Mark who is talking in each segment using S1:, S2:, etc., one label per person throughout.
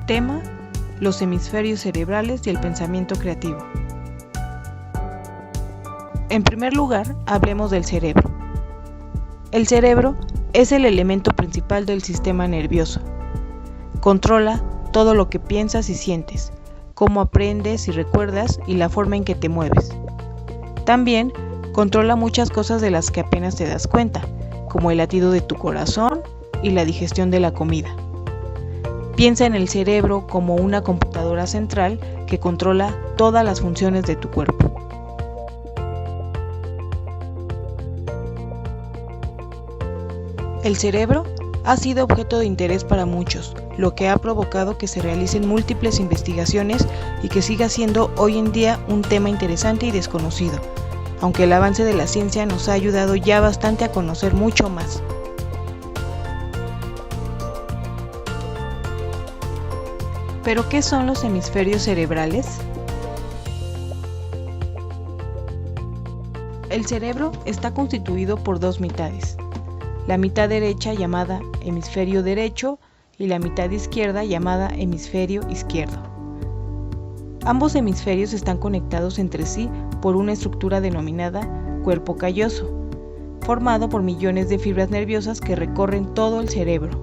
S1: Tema: los hemisferios cerebrales y el pensamiento creativo. En primer lugar, hablemos del cerebro. El cerebro es el elemento principal del sistema nervioso. Controla todo lo que piensas y sientes, cómo aprendes y recuerdas y la forma en que te mueves. También controla muchas cosas de las que apenas te das cuenta, como el latido de tu corazón y la digestión de la comida. Piensa en el cerebro como una computadora central que controla todas las funciones de tu cuerpo. El cerebro ha sido objeto de interés para muchos, lo que ha provocado que se realicen múltiples investigaciones y que siga siendo hoy en día un tema interesante y desconocido, aunque el avance de la ciencia nos ha ayudado ya bastante a conocer mucho más. ¿Pero qué son los hemisferios cerebrales? El cerebro está constituido por dos mitades, la mitad derecha llamada hemisferio derecho y la mitad izquierda llamada hemisferio izquierdo. Ambos hemisferios están conectados entre sí por una estructura denominada cuerpo calloso, formado por millones de fibras nerviosas que recorren todo el cerebro.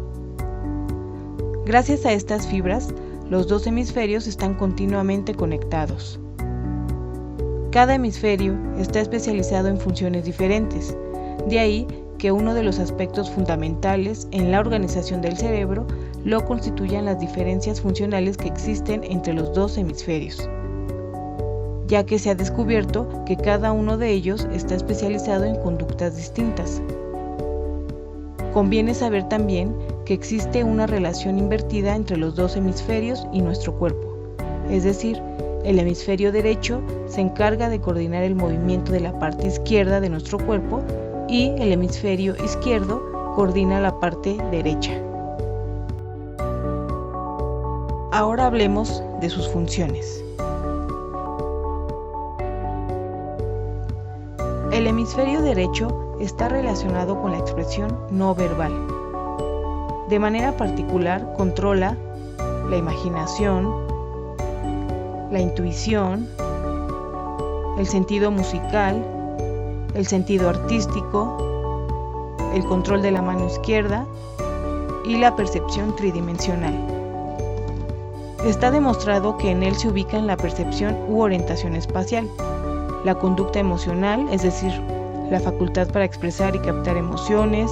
S1: Gracias a estas fibras, los dos hemisferios están continuamente conectados. Cada hemisferio está especializado en funciones diferentes, de ahí que uno de los aspectos fundamentales en la organización del cerebro lo constituyan las diferencias funcionales que existen entre los dos hemisferios, ya que se ha descubierto que cada uno de ellos está especializado en conductas distintas. Conviene saber también que existe una relación invertida entre los dos hemisferios y nuestro cuerpo, es decir, el hemisferio derecho se encarga de coordinar el movimiento de la parte izquierda de nuestro cuerpo y el hemisferio izquierdo coordina la parte derecha. Ahora hablemos de sus funciones. El hemisferio derecho está relacionado con la expresión no verbal. De manera particular, controla la imaginación, la intuición, el sentido musical, el sentido artístico, el control de la mano izquierda y la percepción tridimensional. Está demostrado que en él se ubican la percepción u orientación espacial, la conducta emocional, es decir, la facultad para expresar y captar emociones,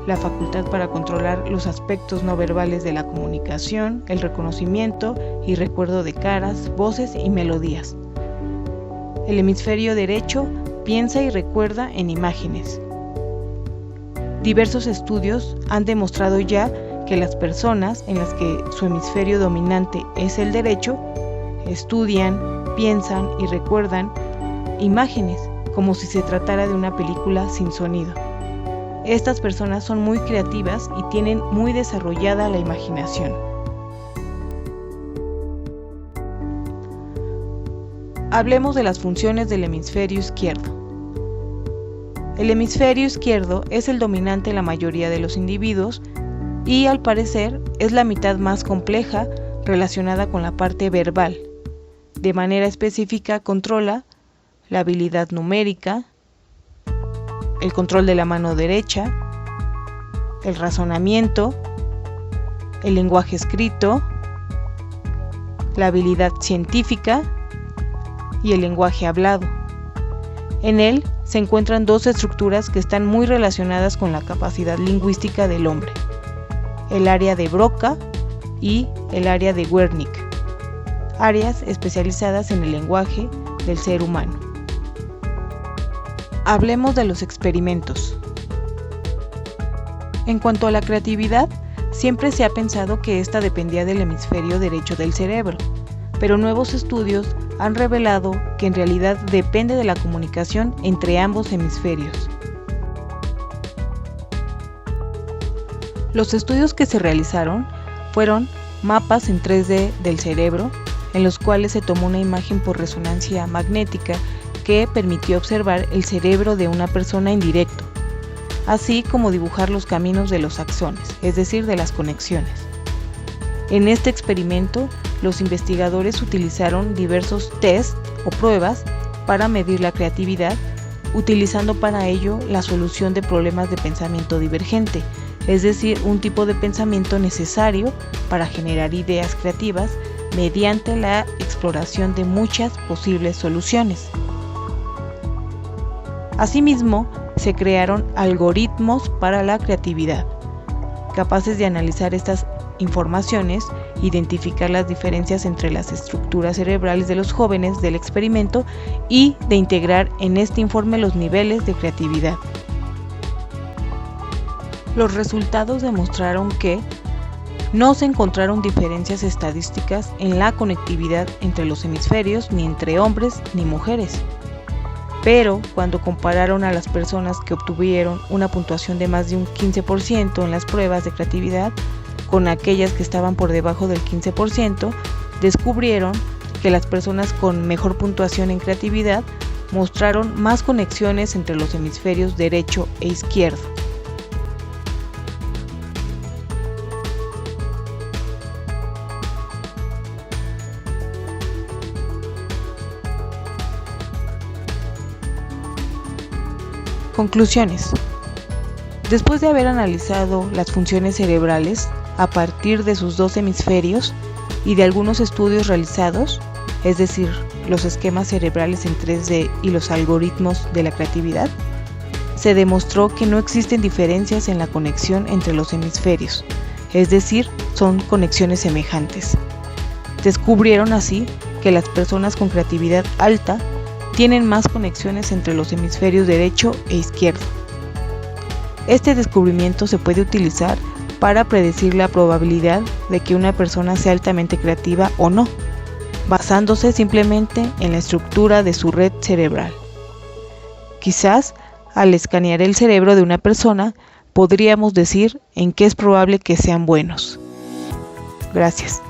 S1: la facultad para controlar los aspectos no verbales de la comunicación, el reconocimiento y recuerdo de caras, voces y melodías. El hemisferio derecho piensa y recuerda en imágenes. Diversos estudios han demostrado ya que las personas en las que su hemisferio dominante es el derecho, estudian, piensan y recuerdan imágenes como si se tratara de una película sin sonido. Estas personas son muy creativas y tienen muy desarrollada la imaginación. Hablemos de las funciones del hemisferio izquierdo. El hemisferio izquierdo es el dominante en la mayoría de los individuos y, al parecer, es la mitad más compleja relacionada con la parte verbal. De manera específica, controla la habilidad numérica, el control de la mano derecha, el razonamiento, el lenguaje escrito, la habilidad científica y el lenguaje hablado. En él se encuentran dos estructuras que están muy relacionadas con la capacidad lingüística del hombre, el área de Broca y el área de Wernicke, áreas especializadas en el lenguaje del ser humano. Hablemos de los experimentos. En cuanto a la creatividad, siempre se ha pensado que esta dependía del hemisferio derecho del cerebro, pero nuevos estudios han revelado que en realidad depende de la comunicación entre ambos hemisferios. Los estudios que se realizaron fueron mapas en 3D del cerebro, en los cuales se tomó una imagen por resonancia magnética que permitió observar el cerebro de una persona en directo, así como dibujar los caminos de los axones, es decir, de las conexiones. En este experimento, los investigadores utilizaron diversos tests o pruebas para medir la creatividad, utilizando para ello la solución de problemas de pensamiento divergente, es decir, un tipo de pensamiento necesario para generar ideas creativas mediante la exploración de muchas posibles soluciones. Asimismo, se crearon algoritmos para la creatividad, capaces de analizar estas informaciones, identificar las diferencias entre las estructuras cerebrales de los jóvenes del experimento y de integrar en este informe los niveles de creatividad. Los resultados demostraron que no se encontraron diferencias estadísticas en la conectividad entre los hemisferios ni entre hombres ni mujeres. Pero cuando compararon a las personas que obtuvieron una puntuación de más de un 15% en las pruebas de creatividad con aquellas que estaban por debajo del 15%, descubrieron que las personas con mejor puntuación en creatividad mostraron más conexiones entre los hemisferios derecho e izquierdo. Conclusiones. Después de haber analizado las funciones cerebrales a partir de sus dos hemisferios y de algunos estudios realizados, es decir, los esquemas cerebrales en 3D y los algoritmos de la creatividad, se demostró que no existen diferencias en la conexión entre los hemisferios, es decir, son conexiones semejantes. Descubrieron así que las personas con creatividad alta tienen más conexiones entre los hemisferios derecho e izquierdo. Este descubrimiento se puede utilizar para predecir la probabilidad de que una persona sea altamente creativa o no, basándose simplemente en la estructura de su red cerebral. Quizás, al escanear el cerebro de una persona, podríamos decir en qué es probable que sean buenos. Gracias.